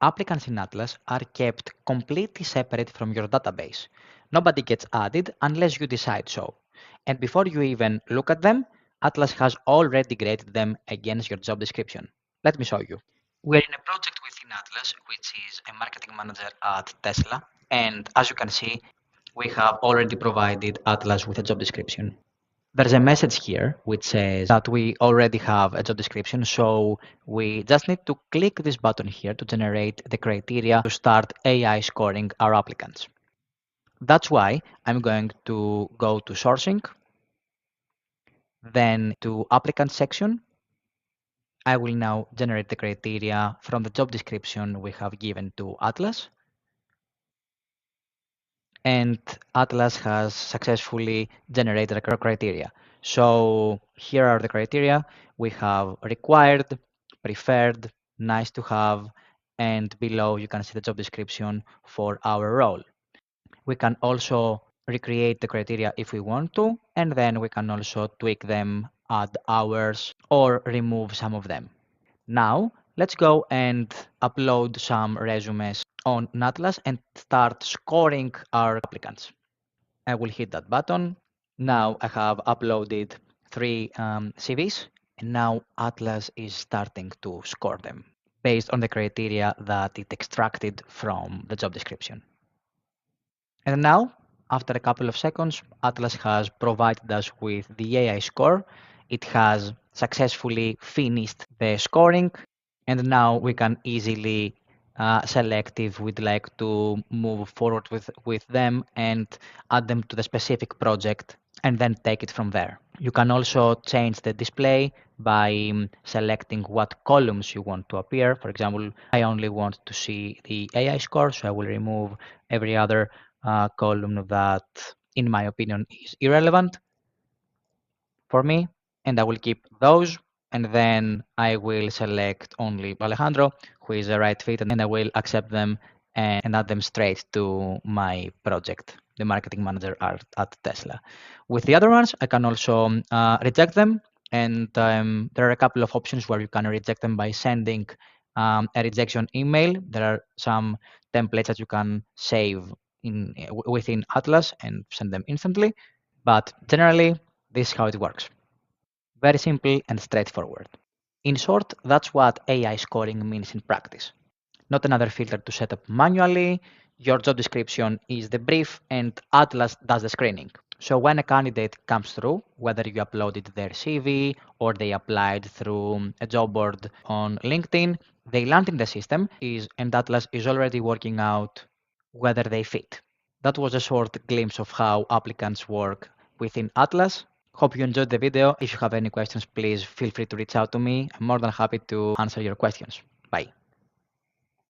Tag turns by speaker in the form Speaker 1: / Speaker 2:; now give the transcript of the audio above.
Speaker 1: applicants in Atlas are kept completely separate from your database. Nobody gets added unless you decide so. And before you even look at them, Atlas has already graded them against your job description. Let me show you. We're in a project within Atlas, which is a marketing manager at Tesla. And as you can see, we have already provided Atlas with a job description. There's a message here which says that we already have a job description, so we just need to click this button here to generate the criteria to start AI scoring our applicants. That's why I'm going to go to sourcing, then to applicant section. I will now generate the criteria from the job description we have given to Atlas. And Atlas has successfully generated a criteria. So here are the criteria. We have required, preferred, nice to have, and below you can see the job description for our role. We can also recreate the criteria if we want to, and then we can also tweak them, add hours, or remove some of them. Now, let's go and upload some resumes on Atlas and start scoring our applicants. I will hit that button. Now I have uploaded 3 CVs, and now Atlas is starting to score them based on the criteria that it extracted from the job description. And now, after a couple of seconds, Atlas has provided us with the AI score. It has successfully finished the scoring, and now we can easily select if we'd like to move forward with them and add them to the specific project and then take it from there. You can also change the display by selecting what columns you want to appear. For example, I only want to see the AI score, so I will remove every other column that, in my opinion, is irrelevant for me, and I will keep those. And then I will select only Alejandro, who is the right fit, and I will accept them and add them straight to my project, the marketing manager at Tesla. With the other ones, I can also reject them, and there are a couple of options where you can reject them by sending a rejection email. There are some templates that you can save within Atlas and send them instantly, but generally, this is how it works. Very simple and straightforward. In short, that's what AI scoring means in practice. Not another filter to set up manually. Your job description is the brief and Atlas does the screening. So when a candidate comes through, whether you uploaded their CV or they applied through a job board on LinkedIn, they land in the system and Atlas is already working out whether they fit. That was a short glimpse of how applicants work within Atlas. Hope you enjoyed the video. If you have any questions, please feel free to reach out to me. I'm more than happy to answer your questions. Bye.